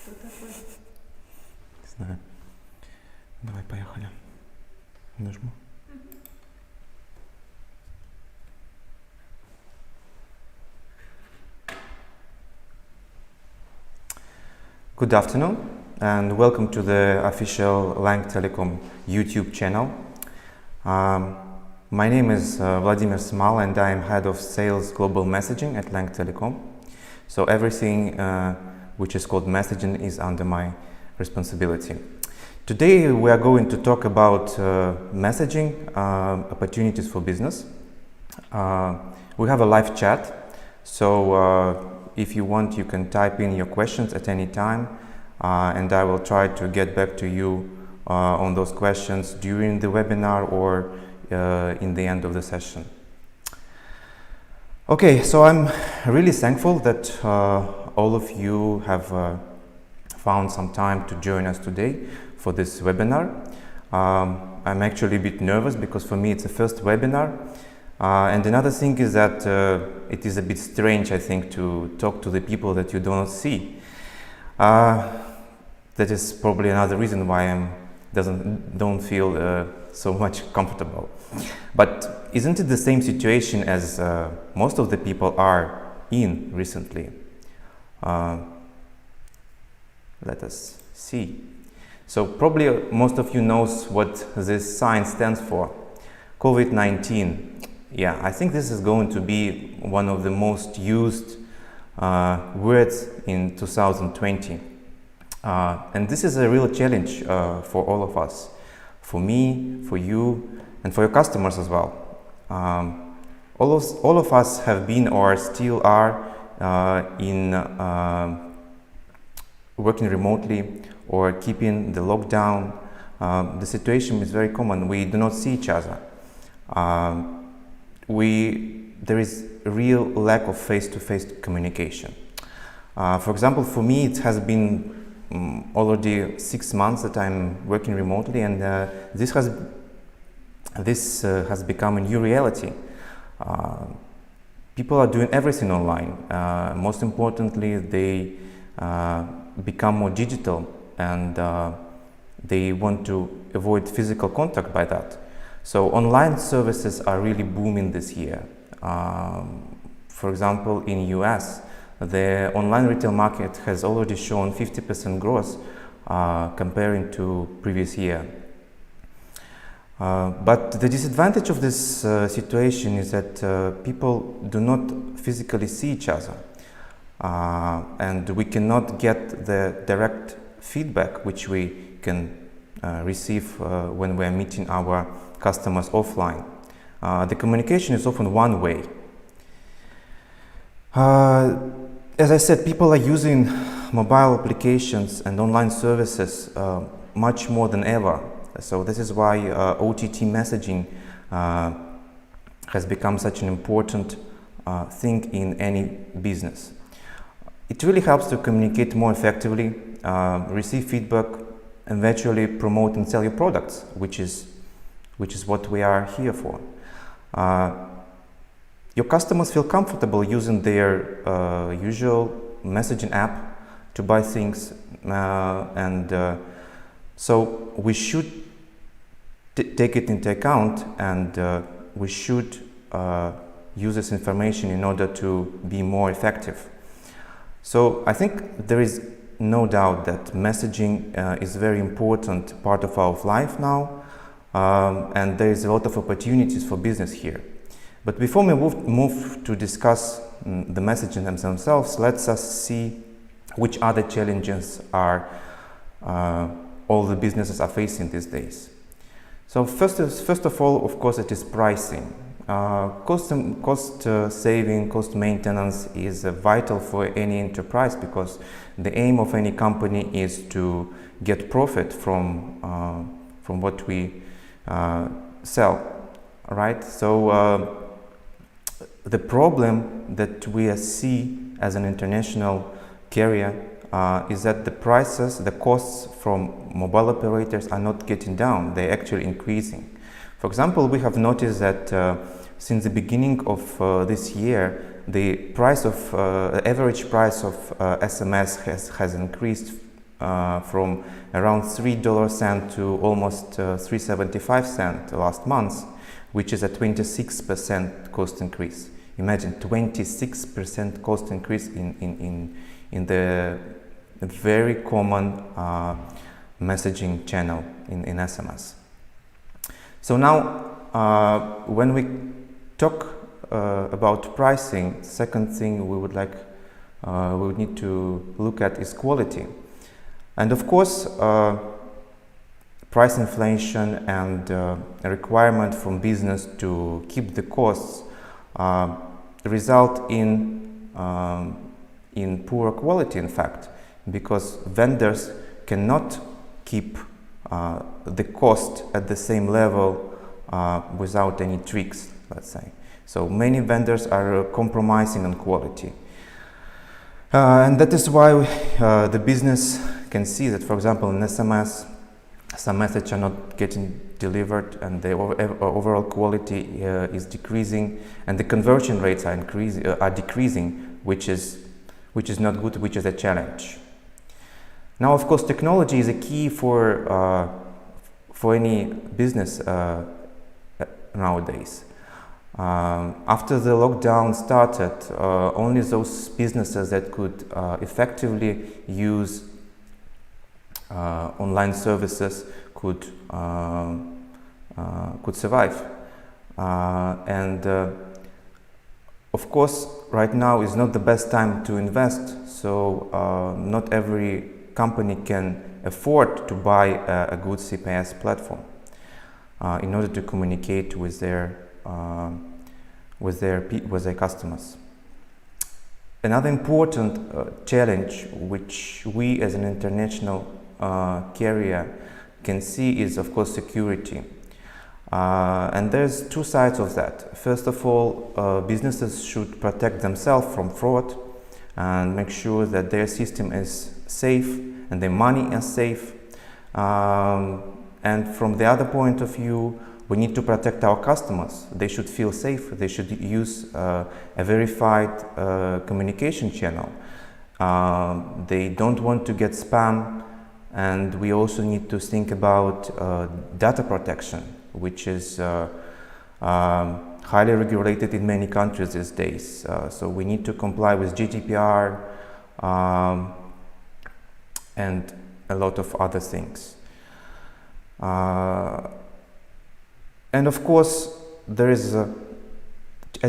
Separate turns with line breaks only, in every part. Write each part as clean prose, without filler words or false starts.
Что такое?
Не знаю. Давай, поехали. Нажму. Good afternoon and welcome to the official Lang Telecom YouTube channel. My name is Vladimir Smal and I am Head of Sales Global Messaging at Lang Telecom. So everything which is called messaging is under my responsibility. Today we are going to talk about messaging opportunities for business. We have a live chat, so if you want, you can type in your questions at any time, and I will try to get back to you on those questions during the webinar or in the end of the session. Okay, so I'm really thankful that all of you have found some time to join us today for this webinar. I'm actually a bit nervous because for me it's the first webinar. And another thing is that it is a bit strange, I think, to talk to the people that you do not see. That is probably another reason why I don't feel so much comfortable. But isn't it the same situation as most of the people are in recently? Let us see. So probably most of you knows what this sign stands for. COVID-19. Yeah, I think this is going to be one of the most used words in 2020. And this is a real challenge for all of us, for me, for you, and for your customers as well. All of us have been or still are in working remotely or keeping the lockdown. The situation is very common. We do not see each other. There is a real lack of face-to-face communication. For example, for me, it has been already 6 months that I'm working remotely, and this has become a new reality. People are doing everything online. Most importantly, they become more digital, and they want to avoid physical contact by that. So online services are really booming this year. For example, in US, the online retail market has already shown 50% growth comparing to previous year. But the disadvantage of this situation is that people do not physically see each other, and we cannot get the direct feedback which we can receive when we are meeting our customers offline. The communication is often one way. As I said, people are using mobile applications and online services much more than ever. So this is why OTT messaging has become such an important thing in any business. It really helps to communicate more effectively, receive feedback, and eventually promote and sell your products, which is what we are here for. Your customers feel comfortable using their usual messaging app to buy things, and so we should take it into account, and we should use this information in order to be more effective. So I think there is no doubt that messaging is a very important part of our life now. And there is a lot of opportunities for business here. But before we move to discuss the messaging themselves, let's see which other challenges are all the businesses are facing these days. So first of all, of course, it is pricing. Cost saving, cost maintenance is vital for any enterprise, because the aim of any company is to get profit from what we sell, right? So the problem that we see as an international carrier is that the costs from mobile operators are not getting down, they're actually increasing. For example, we have noticed that since the beginning of this year, the average price of SMS has increased from around $3 to almost 3.75 cents last month, which is a 26% cost increase. Imagine 26% cost increase in the very common messaging channel in SMS. So now, when we talk about pricing, second thing we would need to look at is quality. And of course, price inflation and a requirement from business to keep the costs result in poor quality, in fact, because vendors cannot keep the cost at the same level without any tricks, let's say. So many vendors are compromising on quality. And that is why the business can see that, for example, in SMS, some messages are not getting delivered and the overall quality is decreasing, and the conversion rates are decreasing, which is not good, which is a challenge. Now, of course, technology is a key for any business nowadays. After the lockdown started, only those businesses that could effectively use online services could survive. And of course, right now is not the best time to invest, so not every company can afford to buy a good CPaaS platform in order to communicate with their customers. Another important challenge which we as an international carrier can see is, of course, security. And there's two sides of that. First of all, businesses should protect themselves from fraud and make sure that their system is safe and their money is safe. And from the other point of view, we need to protect our customers. They should feel safe. They should use a verified communication channel. They don't want to get spam. And we also need to think about data protection, which is highly regulated in many countries these days. So we need to comply with GDPR and a lot of other things. And of course, there is a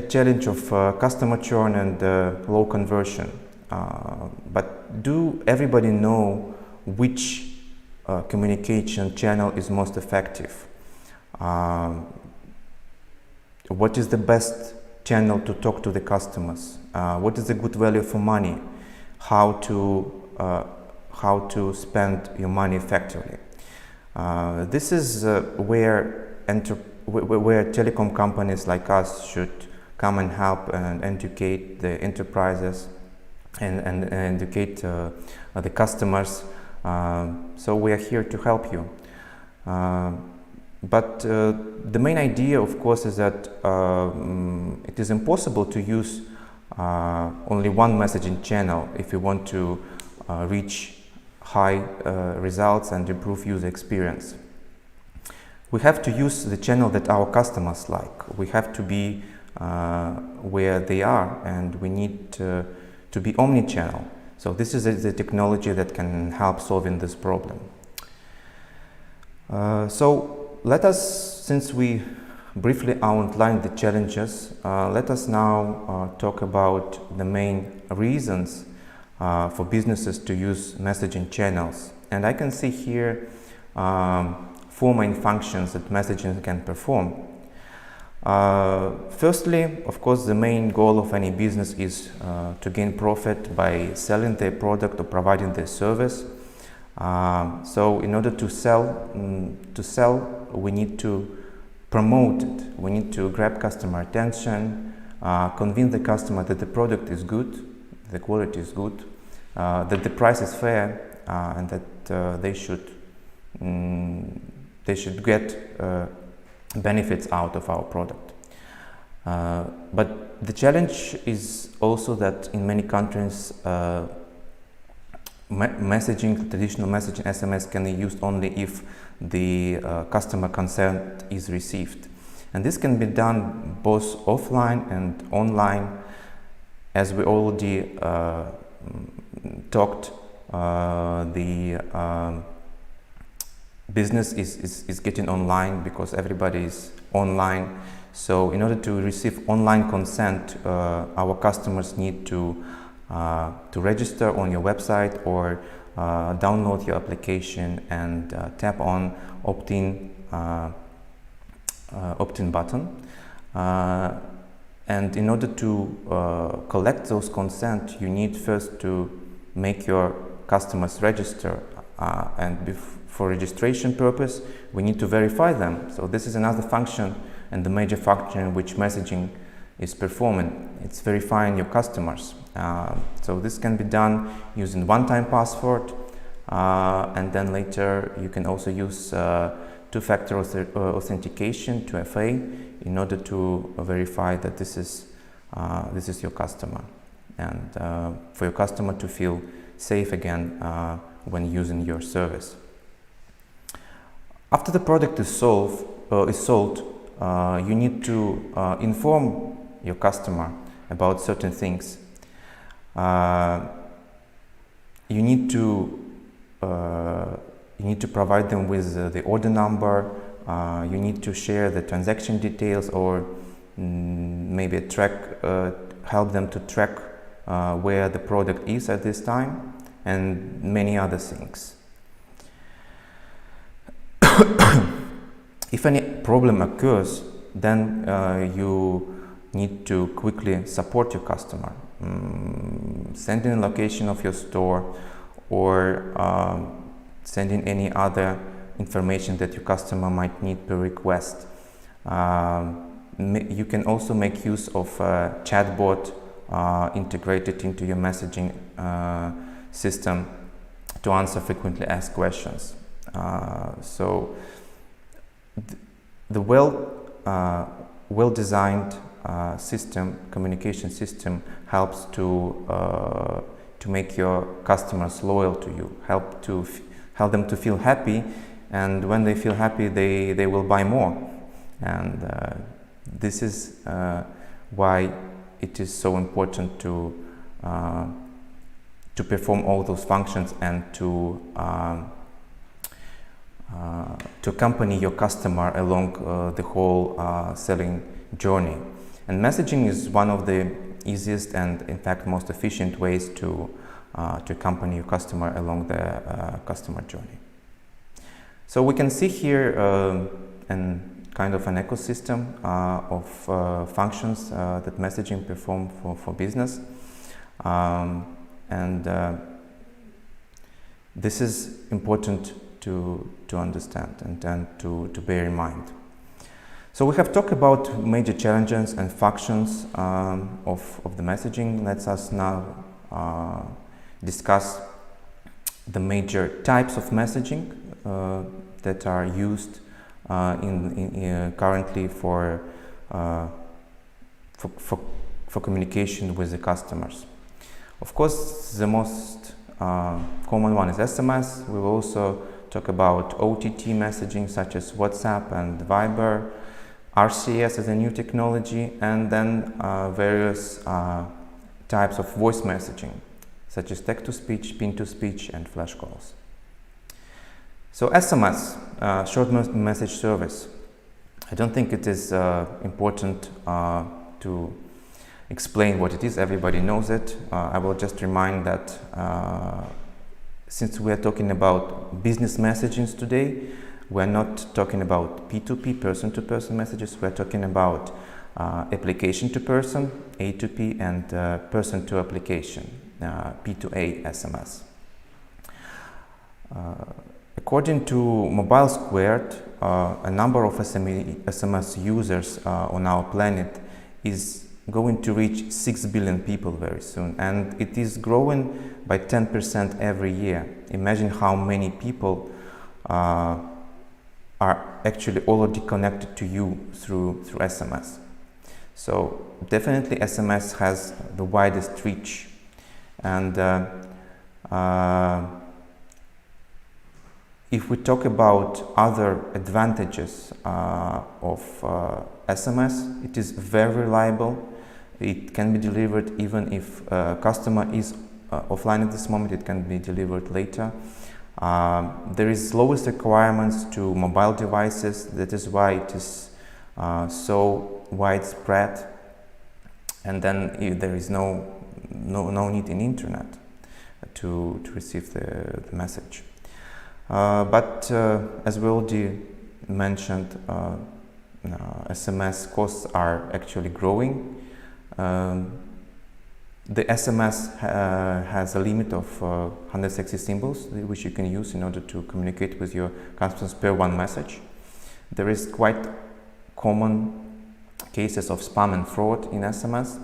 challenge of customer churn and low conversion. But do everybody know which communication channel is most effective? What is the best channel to talk to the customers? What is the good value for money? How to spend your money effectively? This is where telecom companies like us should come and help and educate the enterprises and educate the customers. So we are here to help you. But the main idea, of course, is that it is impossible to use only one messaging channel if you want to reach high results and improve user experience. We have to use the channel that our customers like. We have to be where they are, and we need to be omnichannel. So this is the technology that can help solving this problem. So let us, since we briefly outlined the challenges, let us now talk about the main reasons for businesses to use messaging channels. And I can see here 4 main functions that messaging can perform. Firstly, of course, the main goal of any business is to gain profit by selling their product or providing their service. So in order to sell, we need to promote it. We need to grab customer attention, convince the customer that the product is good, the quality is good, that the price is fair, and that they should get benefits out of our product. But the challenge is also that in many countries traditional messaging SMS can be used only if the customer consent is received. And this can be done both offline and online. As we already talked, the business is getting online because everybody is online. So in order to receive online consent, our customers need to register on your website or download your application and tap on opt-in button. And in order to collect those consent, you need first to make your customers register, and for registration purpose, we need to verify them. So this is another function and the major function which messaging is performing. It's verifying your customers. So this can be done using one-time password, and then later you can also use two-factor authentication, 2FA, in order to verify that this is your customer, and for your customer to feel safe again when using your service. After the product is sold, you need to inform your customer about certain things. You need to provide them with the order number. You need to share the transaction details, or maybe help them to track where the product is at this time, and many other things. If any problem occurs, then you need to quickly support your customer, sending a location of your store, or sending any other information that your customer might need per request. You can also make use of a chatbot integrated into your messaging system to answer frequently asked questions. So the well-designed communication system helps to make your customers loyal to you, help them to feel happy, and when they feel happy, they will buy more. And this is why it is so important to perform all those functions and to accompany your customer along the whole selling journey. And messaging is one of the easiest and, in fact, most efficient ways to accompany your customer along the customer journey. So we can see here kind of an ecosystem of functions that messaging perform for business, and this is important to understand and to bear in mind. So we have talked about major challenges and functions of the messaging. Let us now discuss the major types of messaging that are used currently for communication with the customers. Of course, the most common one is SMS. We will also talk about OTT messaging such as WhatsApp and Viber, RCS as a new technology, and then various types of voice messaging such as text-to-speech, pin-to-speech, and flash calls. So SMS, short message service. I don't think it is important to explain what it is. Everybody knows it. I will just remind that since we are talking about business messages today, we're not talking about P2P, person-to-person messages. We're talking about application-to-person, A2P, and person-to-application, P2A SMS. According to Mobile Squared, a number of SMS users on our planet is going to reach 6 billion people very soon, and it is growing by 10% every year. Imagine how many people are actually already connected to you through SMS. So definitely SMS has the widest reach, and If we talk about other advantages of SMS, it is very reliable. It can be delivered even if a customer is offline at this moment. It can be delivered later. There is lowest requirements to mobile devices. That is why it is so widespread. And then there is no need in internet to receive the message. But as we already mentioned, SMS costs are actually growing. The SMS has a limit of 160 symbols which you can use in order to communicate with your customers per one message. There is quite common cases of spam and fraud in SMS,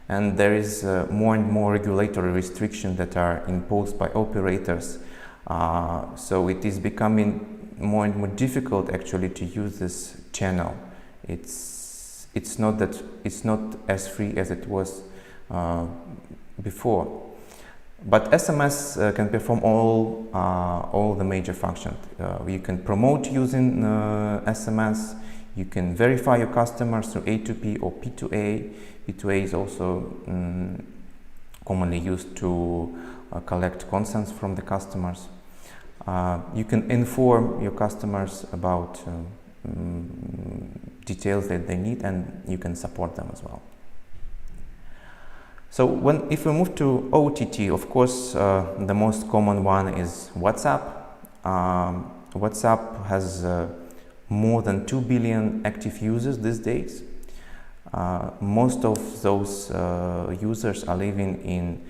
and there is more and more regulatory restrictions that are imposed by operators. So it is becoming more and more difficult actually to use this channel. It's not as free as it was before. But SMS can perform all the major functions. You can promote using SMS. You can verify your customers through A2P or P2A. P2A is also commonly used to collect consents from the customers. You can inform your customers about details that they need, and you can support them as well. So if we move to OTT, of course, the most common one is WhatsApp. WhatsApp has more than 2 billion active users these days. Most of those users are living in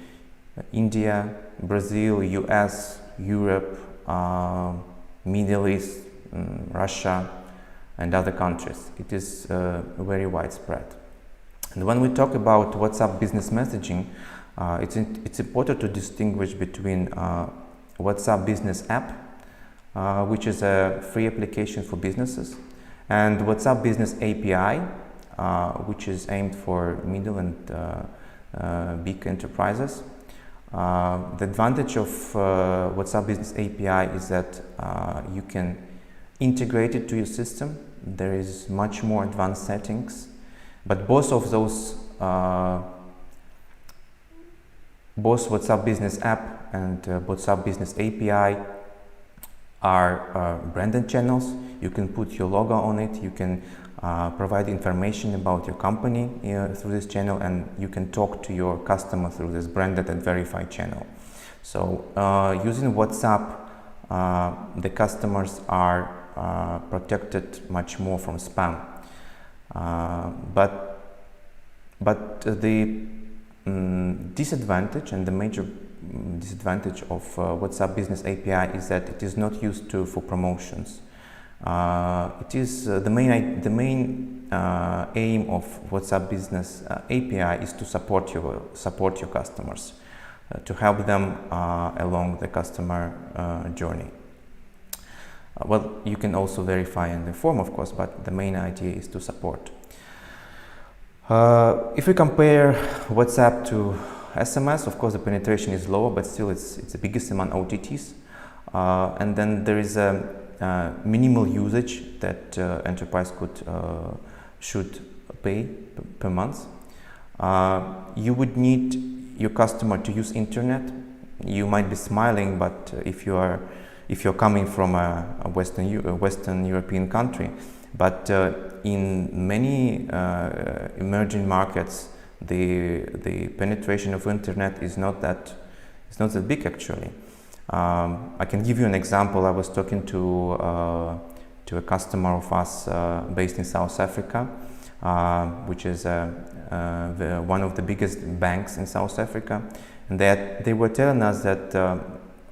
India, Brazil, US, Europe, Middle East, Russia, and other countries. It is very widespread. And when we talk about WhatsApp business messaging, it's important to distinguish between WhatsApp business app, which is a free application for businesses, and WhatsApp business API, which is aimed for middle and big enterprises. The advantage of WhatsApp Business API is that you can integrate it to your system. There is much more advanced settings, but both of those, both WhatsApp Business App and WhatsApp Business API are branded channels. You can put your logo on it. You can provide information about your company through this channel, and you can talk to your customer through this branded and verified channel. So using WhatsApp, the customers are protected much more from spam. But the disadvantage, and the major disadvantage of WhatsApp Business API, is that it is not used for promotions. It is the main aim of WhatsApp Business API is to support your customers, to help them along the customer journey. Well, you can also verify and inform, of course, but the main idea is to support. If we compare WhatsApp to SMS, of course the penetration is lower, but still it's the biggest among OTTs. And then there is a minimal usage that enterprise should pay per month. You would need your customer to use internet. You might be smiling, but if you're coming from a Western European country, but in many emerging markets, the penetration of internet is not that big actually. I can give you an example. I was talking to a customer of us based in South Africa, which is one of the biggest banks in South Africa, and they were telling us that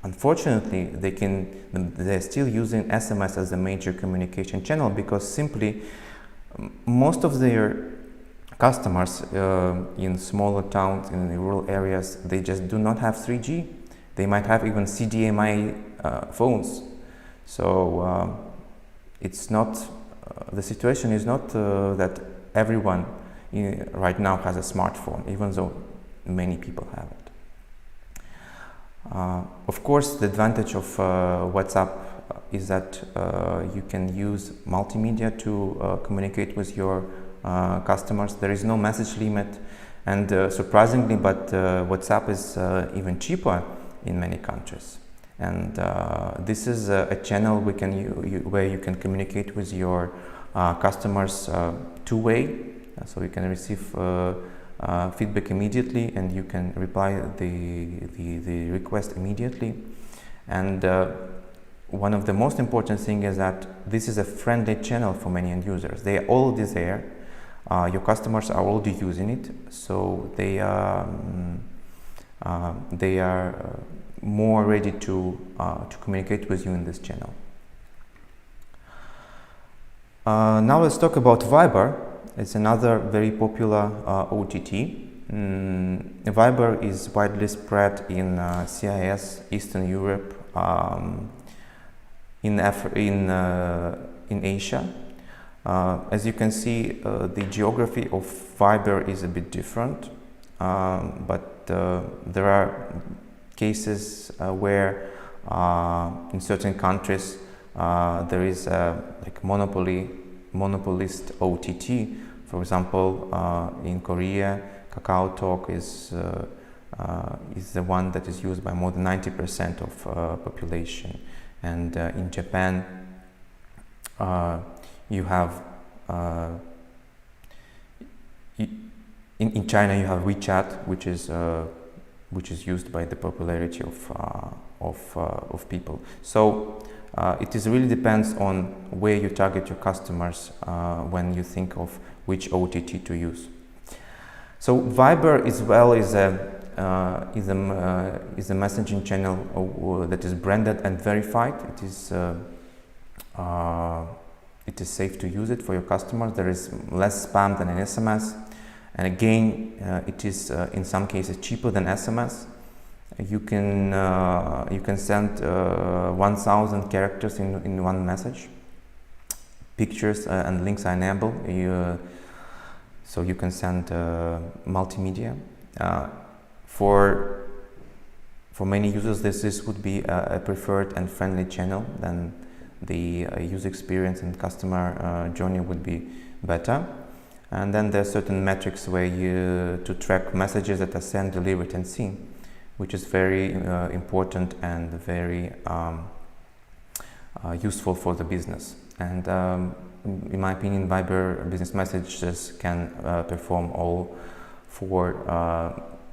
unfortunately they're still using SMS as a major communication channel, because simply most of their customers in smaller towns, in the rural areas, they just do not have 3G. They might have even CDMA phones. So it's not, the situation is not that everyone right now has a smartphone, even though many people have it. Of course, the advantage of WhatsApp is that you can use multimedia to communicate with your customers. There is no message limit, and surprisingly, but WhatsApp is even cheaper in many countries. And this is a channel where you can communicate with your customers two-way, so you can receive feedback immediately, and you can reply the request immediately. And one of the most important things is that this is a friendly channel for many end users. They are already there. Your customers are already using it, so they are more ready to communicate with you in this channel. Now let's talk about Viber. It's another very popular OTT. Viber is widely spread in CIS, Eastern Europe, in Asia. As you can see, the geography of Viber is a bit different, but there are cases where in certain countries there is a monopolist OTT. For example, in Korea, KakaoTalk is the one that is used by more than 90% of population, and in Japan you have in China you have WeChat, which is used by the popularity of people. So it really depends on where you target your customers when you think of which OTT to use. So Viber is a messaging channel that is branded and verified. It is safe to use it for your customers. There is less spam than an SMS, and again, it is in some cases cheaper than SMS. You can send 1,000 characters in one message. Pictures and links are enabled, so you can send multimedia. For many users, this would be a preferred and friendly channel. Then the user experience and customer journey would be better. And then there are certain metrics to track messages that are sent, delivered, and seen, which is very important and very useful for the business. And in my opinion, Viber business messages can perform all four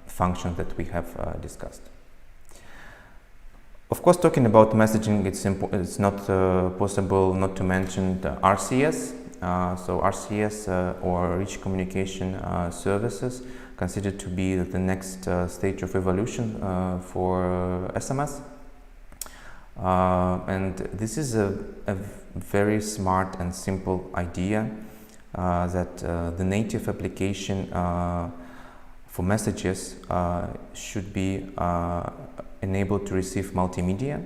functions that we have discussed. Of course, talking about messaging, it's not possible not to mention the RCS. So RCS or Rich Communication Services, considered to be the next stage of evolution for SMS. And this is a very smart and simple idea that the native application for messages should be enabled to receive multimedia,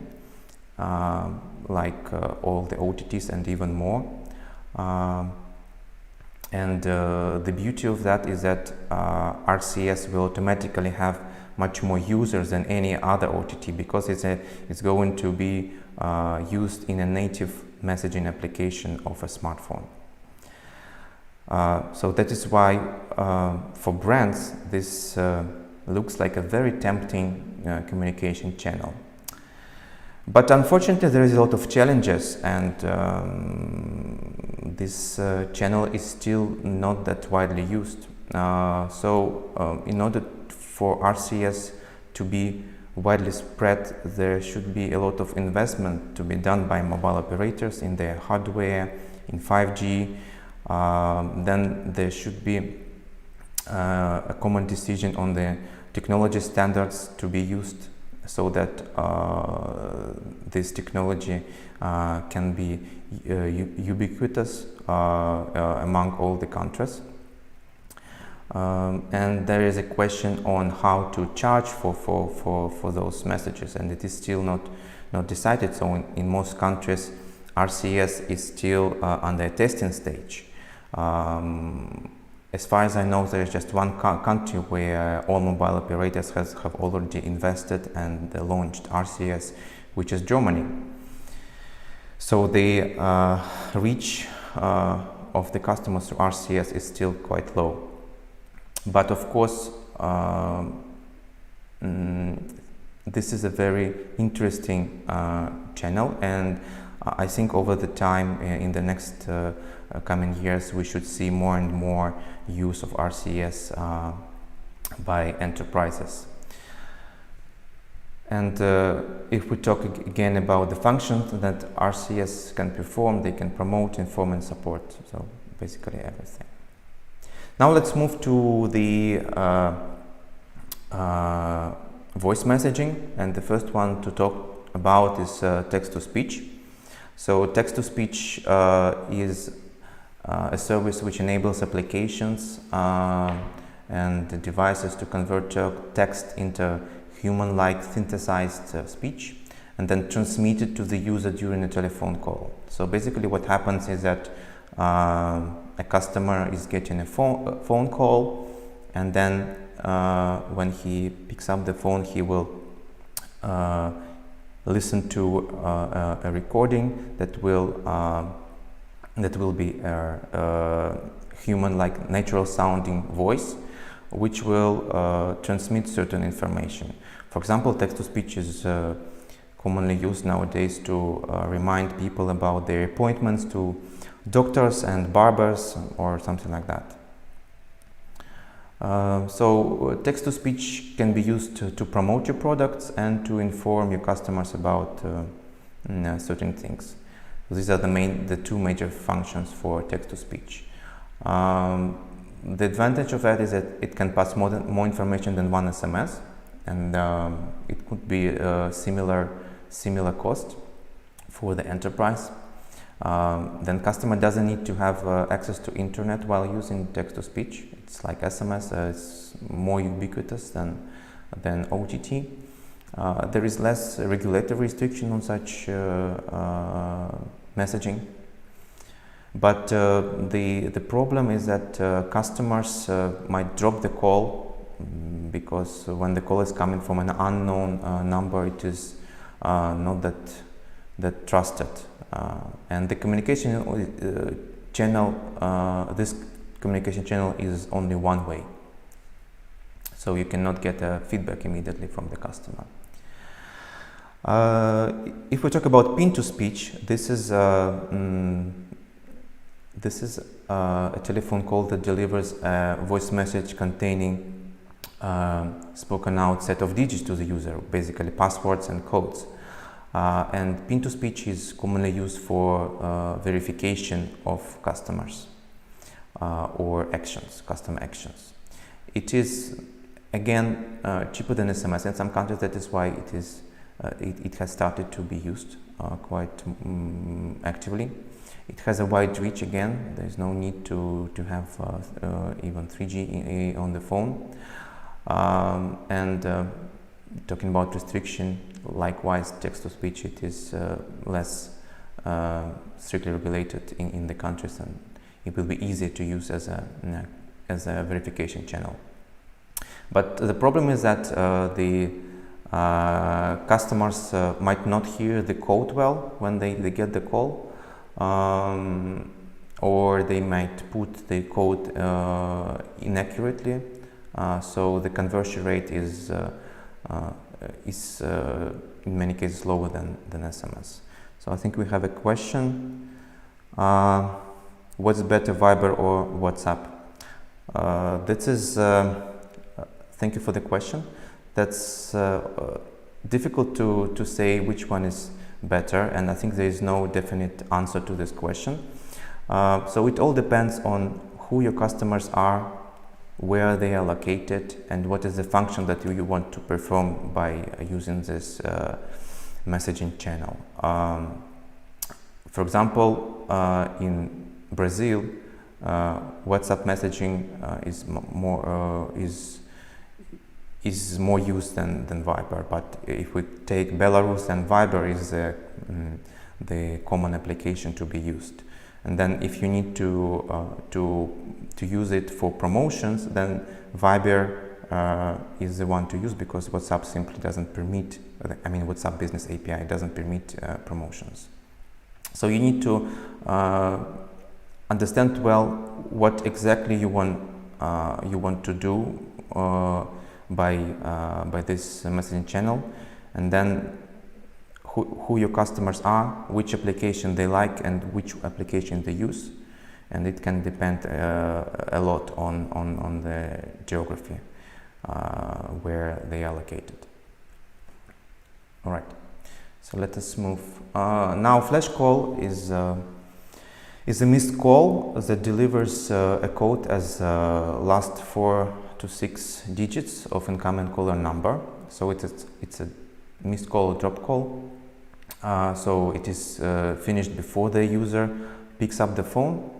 like all the OTTs and even more. And the beauty of that is that RCS will automatically have much more users than any other OTT, because it's going to be used in a native messaging application of a smartphone. So that is why for brands this looks like a very tempting communication channel. But unfortunately, there is a lot of challenges, and this channel is still not that widely used. So in order for RCS to be widely spread, there should be a lot of investment to be done by mobile operators in their hardware, in 5G. Then there should be a common decision on the technology standards to be used, so that this technology can be ubiquitous among all the countries. And there is a question on how to charge for those messages, and it is still not decided. So in most countries, RCS is still under a testing stage. as far as I know, there is just one country where all mobile operators have already invested and launched RCS, which is Germany. So the reach of the customers to RCS is still quite low. But of course, this is a very interesting channel, and I think over the time, in the next coming years, we should see more and more use of RCS by enterprises. And if we talk again about the functions that RCS can perform, they can promote, inform, and support. So basically everything. Now let's move to the voice messaging, and the first one to talk about is text-to-speech. So text-to-speech is a service which enables applications and devices to convert text into human-like synthesized speech and then transmit it to the user during a telephone call. So basically what happens is that a customer is getting a phone call, and then when he picks up the phone, he will listen to a recording that will be a human-like, natural-sounding voice, which will transmit certain information. For example, text-to-speech is commonly used nowadays to remind people about their appointments to doctors and barbers or something like that. So text-to-speech can be used to promote your products and to inform your customers about certain things. So these are the two major functions for text-to-speech. The advantage of that is that it can pass more information than one SMS, and it could be a similar cost for the enterprise. Then customer doesn't need to have access to internet while using text-to-speech. It's like SMS, it's more ubiquitous than OTT. There is less regulatory restriction on such messaging. But the problem is that customers might drop the call because when the call is coming from an unknown number, it is not that trusted. And the communication channel, this communication channel is only one way. So you cannot get feedback immediately from the customer. If we talk about pin-to-speech, this is a telephone call that delivers a voice message containing spoken out set of digits to the user, basically passwords and codes. And pin-to-speech is commonly used for verification of customers or actions, customer actions. It is again cheaper than SMS in some countries. That is why it has started to be used quite actively. It has a wide reach again. There is no need to have even 3G on the phone. Talking about restriction, likewise, text-to-speech, it is less strictly regulated in the countries, and it will be easier to use as a verification channel. But the problem is that the customers might not hear the code well when they get the call, or they might put the code inaccurately, so the conversion rate is in many cases lower than SMS. So I think we have a question. What's better, Viber or WhatsApp? Thank you for the question. That's difficult to say which one is better, and I think there is no definite answer to this question. So it all depends on who your customers are, where they are located, and what is the function that you want to perform by using this messaging channel. For example, in Brazil, WhatsApp messaging is more used than Viber. But if we take Belarus, then Viber is the common application to be used. And then if you need to use it for promotions, then Viber is the one to use, because WhatsApp simply doesn't permit, WhatsApp Business API doesn't permit promotions. So you need to understand well what exactly you want to do by this messaging channel, and then who your customers are, which application they like, and which application they use, and it can depend a lot on the geography where they are located. All right, so let us move. Now, flash call is a missed call that delivers a code as last 4 to 6 digits of incoming caller number. So it's a missed call or drop call. So it is finished before the user picks up the phone,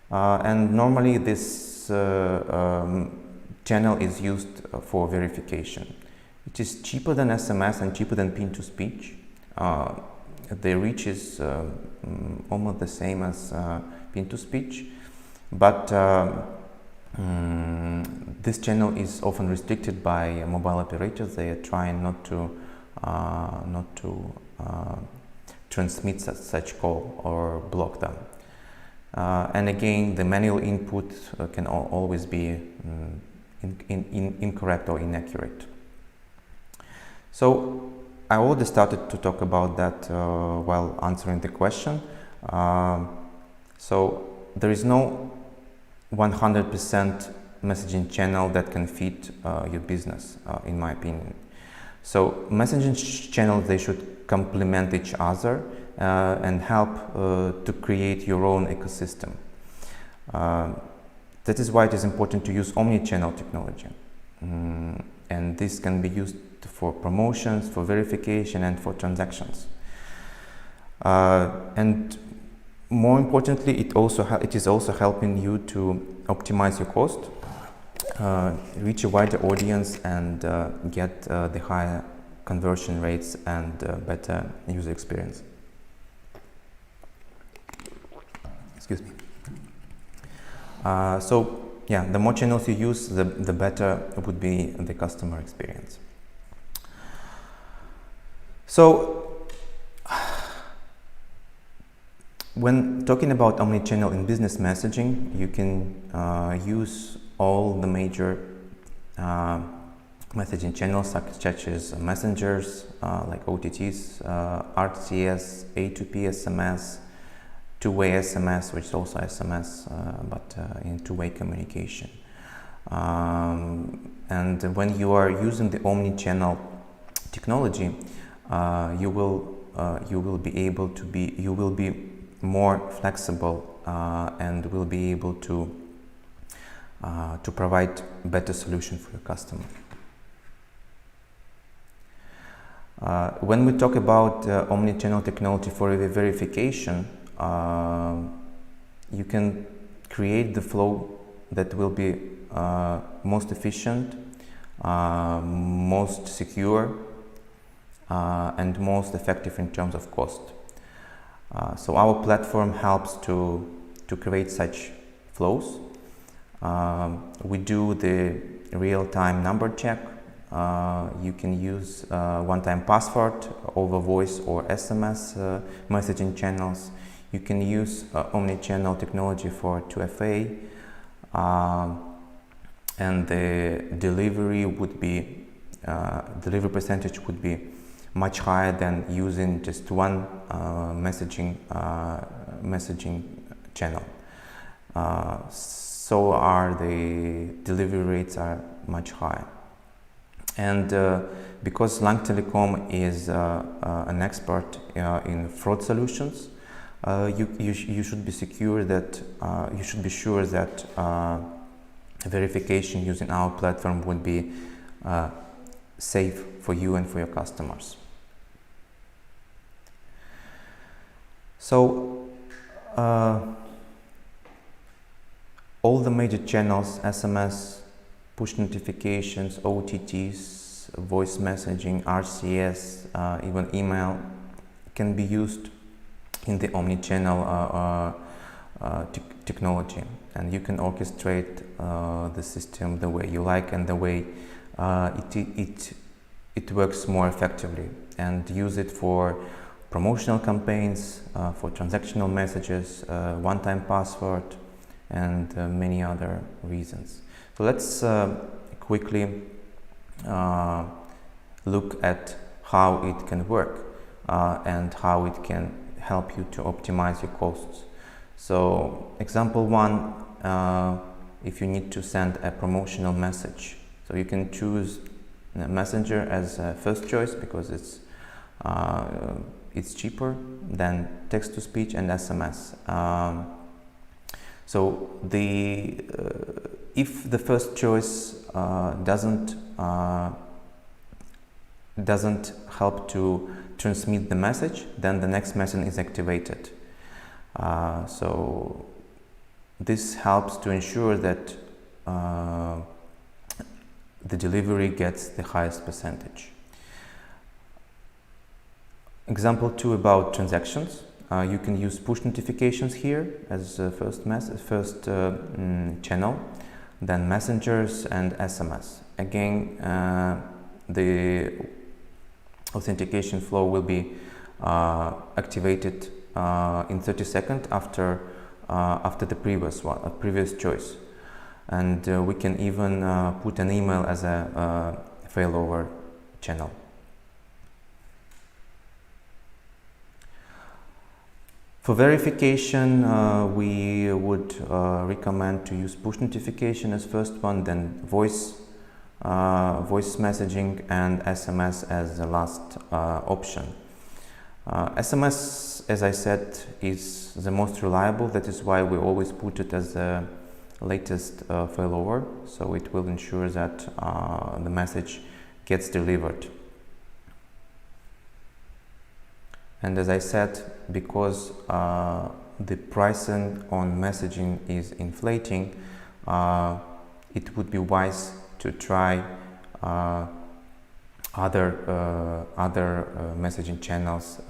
and normally this channel is used for verification. It is cheaper than SMS and cheaper than pin-to-speech. The reach is almost the same as pin-to-speech, but this channel is often restricted by mobile operators. They are trying not to transmit such call or block them. And again, the manual input can always be incorrect or inaccurate. So I already started to talk about that while answering the question. So there is no 100% messaging channel that can fit your business, in my opinion. So messaging channels, they should complement each other and help to create your own ecosystem. That is why it is important to use omnichannel technology. And this can be used for promotions, for verification, and for transactions. And more importantly, it is also helping you to optimize your cost, reach a wider audience, and get the higher conversion rates and better user experience. Excuse me. So yeah, the more channels you use, the better would be the customer experience. So when talking about omnichannel in business messaging, you can use all the major messaging channels such as messengers like OTTs, RCS, A2P SMS, two-way SMS, which is also SMS, but in two-way communication. And when you are using the omnichannel technology, you will be more flexible and will be able to provide better solution for your customer. When we talk about omnichannel technology for verification, you can create the flow that will be most efficient, most secure, and most effective in terms of cost. So our platform helps to create such flows. We do the real-time number check. You can use one-time password over voice or SMS messaging channels. You can use omnichannel technology for 2FA, and the delivery percentage would be much higher than using just one messaging channel. So the delivery rates are much higher. And because Lang Telecom is an expert in fraud solutions, you should be sure that verification using our platform would be safe for you and for your customers. So all the major channels, SMS, push notifications, OTTs, voice messaging, RCS, even email, can be used in the omnichannel technology, and you can orchestrate the system the way you like and the way it works more effectively, and use it for promotional campaigns, for transactional messages, one-time password, and many other reasons. So let's quickly look at how it can work and how it can help you to optimize your costs. So example one, if you need to send a promotional message, so you can choose Messenger as a first choice because it's cheaper than text-to-speech and SMS. So if the first choice doesn't help to transmit the message, then the next message is activated. So this helps to ensure that the delivery gets the highest percentage. Example 2 about transactions. You can use push notifications here as first channel, then messengers and SMS. Again, the authentication flow will be activated in 30 seconds after the previous choice, and we can even put an email as a failover channel. For verification, we would recommend to use push notification as first one, then voice messaging, and SMS as the last option. SMS, as I said, is the most reliable. That is why we always put it as the latest failover, so it will ensure that the message gets delivered. And as I said, because the pricing on messaging is inflating, it would be wise to try other messaging channels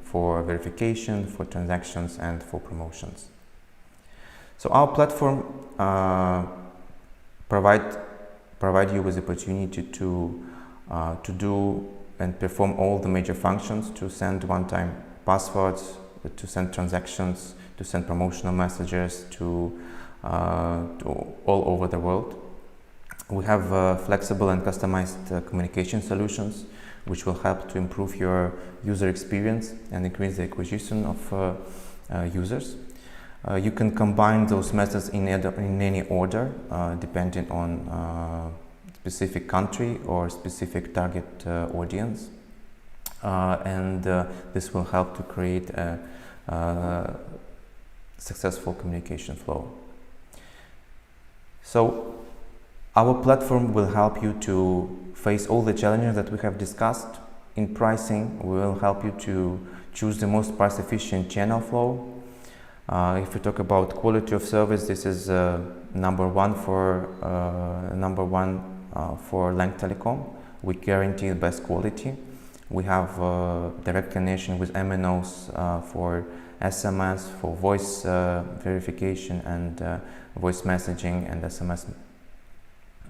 for verification, for transactions, and for promotions. So our platform provide you with the opportunity to do and perform all the major functions, to send one-time passwords, to send transactions, to send promotional messages to all over the world. We have flexible and customized communication solutions, which will help to improve your user experience and increase the acquisition of users. You can combine those methods in any order, depending on specific country or specific target audience, and this will help to create a successful communication flow. So our platform will help you to face all the challenges that we have discussed. In pricing, we will help you to choose the most price efficient channel flow. If we talk about quality of service, this is number one for Lang Telecom. We guarantee the best quality. We have direct connection with MNOs for SMS, for voice verification and voice messaging and SMS.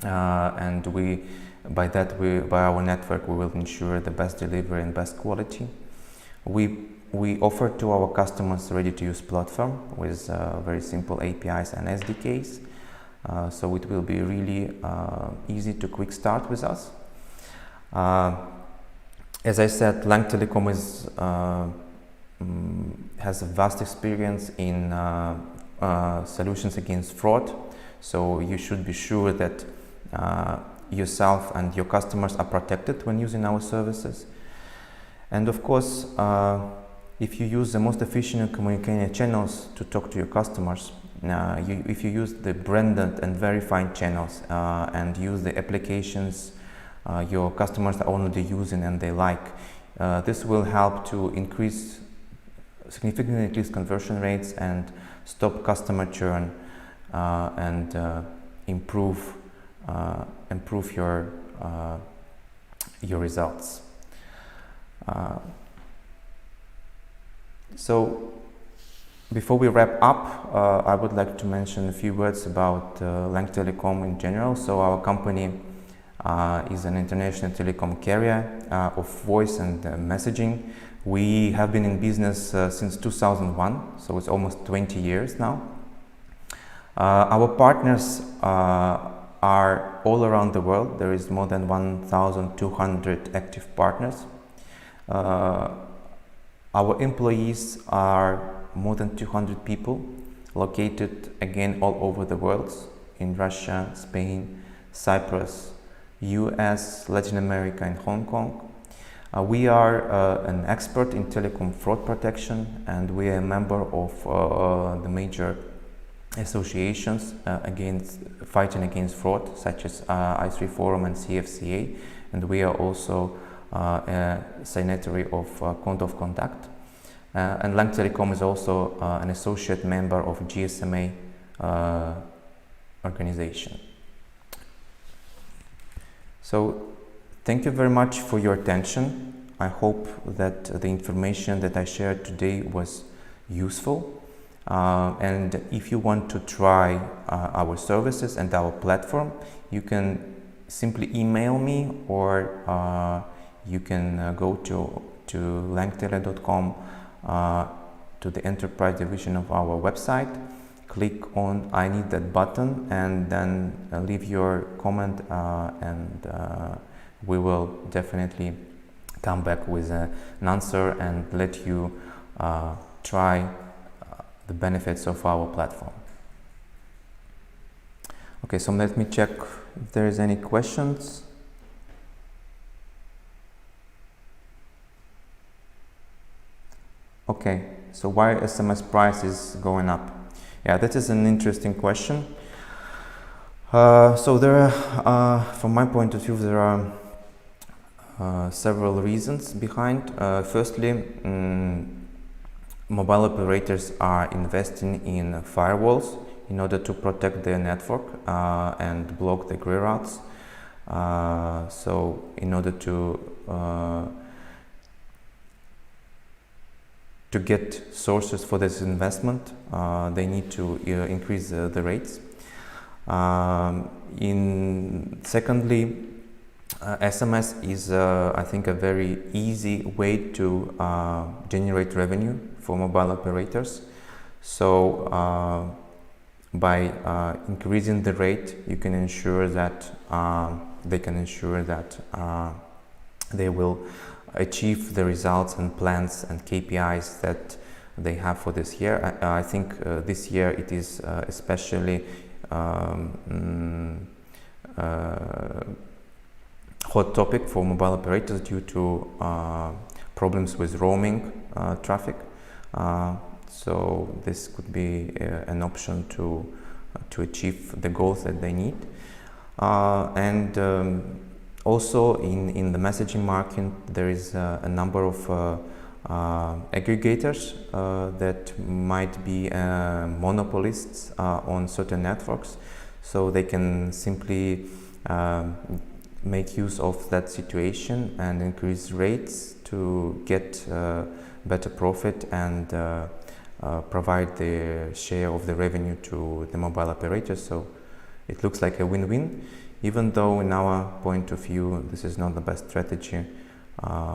And by our network, we will ensure the best delivery and best quality. We offer to our customers ready-to-use platform with very simple APIs and SDKs. So it will be really easy to quick start with us. As I said, Lang Telecom has a vast experience in solutions against fraud. So you should be sure that yourself and your customers are protected when using our services. And of course, if you use the most efficient communication channels to talk to your customers, if you use the branded and verified channels and use the applications your customers are already using and they like, this will help to significantly increase conversion rates and stop customer churn and improve your results. So Before we wrap up, I would like to mention a few words about Lang Telecom in general. So our company is an international telecom carrier of voice and messaging. We have been in business since 2001, so it's almost 20 years now. Our partners are all around the world. There is more than 1,200 active partners. Our employees are more than 200 people, located again all over the world, in Russia, Spain, Cyprus, US, Latin America and Hong Kong. We are an expert in telecom fraud protection, and we are a member of the major associations fighting against fraud, such as I3 Forum and CFCA, and we are also a signatory of Code of Conduct. And Lang Telecom is also an associate member of GSMA organization. So thank you very much for your attention. I hope that the information that I shared today was useful. And if you want to try our services and our platform, you can simply email me, or you can go to langtele.com, to the enterprise division of our website, click on I need that button, and then leave your comment, and we will definitely come back with an answer and let you try the benefits of our platform. Okay, so let me check if there is any questions. Okay, so why SMS price is going up? Yeah, that is an interesting question. So there are, from my point of view, there are several reasons behind. Firstly, mobile operators are investing in firewalls in order to protect their network and block the grey routes. So in order to get sources for this investment, they need to increase the rates. Secondly, SMS is, I think, a very easy way to generate revenue for mobile operators. So by increasing the rate, you can ensure that they will achieve the results and plans and KPIs that they have for this year. I think this year it is especially hot topic for mobile operators due to problems with roaming traffic. So this could be an option to achieve the goals that they need. Also in the messaging market, there is a number of aggregators that might be monopolists on certain networks, so they can simply make use of that situation and increase rates to get better profit and provide the share of the revenue to the mobile operators. So it looks like a win-win, even though in our point of view this is not the best strategy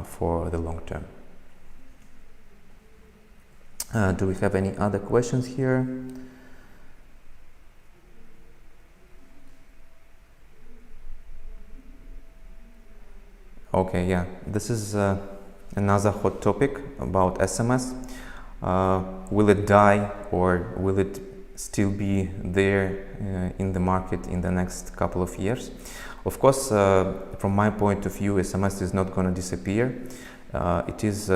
for the long term. Do we have any other questions here? Okay, yeah, this is another hot topic about SMS. Will it die, or will it still be there in the market in the next couple of years? Of course, from my point of view, SMS is not going to disappear. It is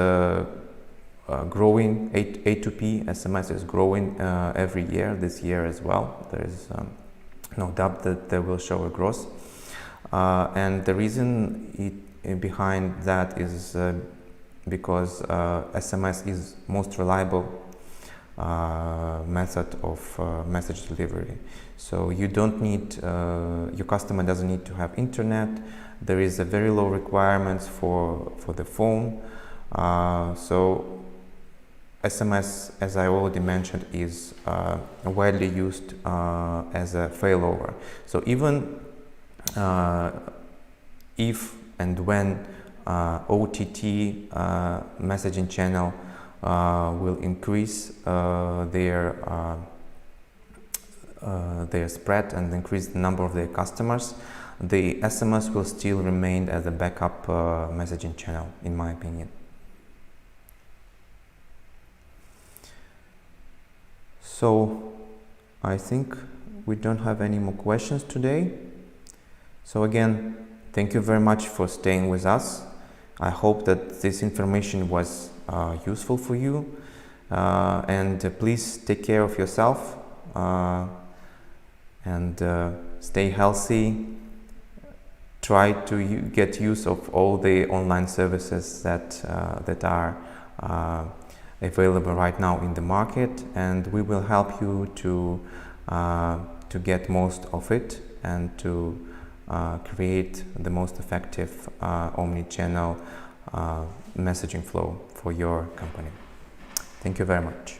growing. A2P SMS is growing every year, this year as well. There is no doubt that they will show a growth. And the reason behind that is because SMS is most reliable method of message delivery. So you don't need, your customer doesn't need to have internet. There is a very low requirements for the phone. So SMS, as I already mentioned, is widely used as a failover. So even if and when OTT messaging channel will increase their spread and increase the number of their customers, the SMS will still remain as a backup messaging channel, in my opinion. So I think we don't have any more questions today. So again, thank you very much for staying with us. I hope that this information was useful for you, and please take care of yourself and stay healthy. Try to get use of all the online services that are available right now in the market, and we will help you to get most of it and to create the most effective omni-channel messaging flow for your company. Thank you very much.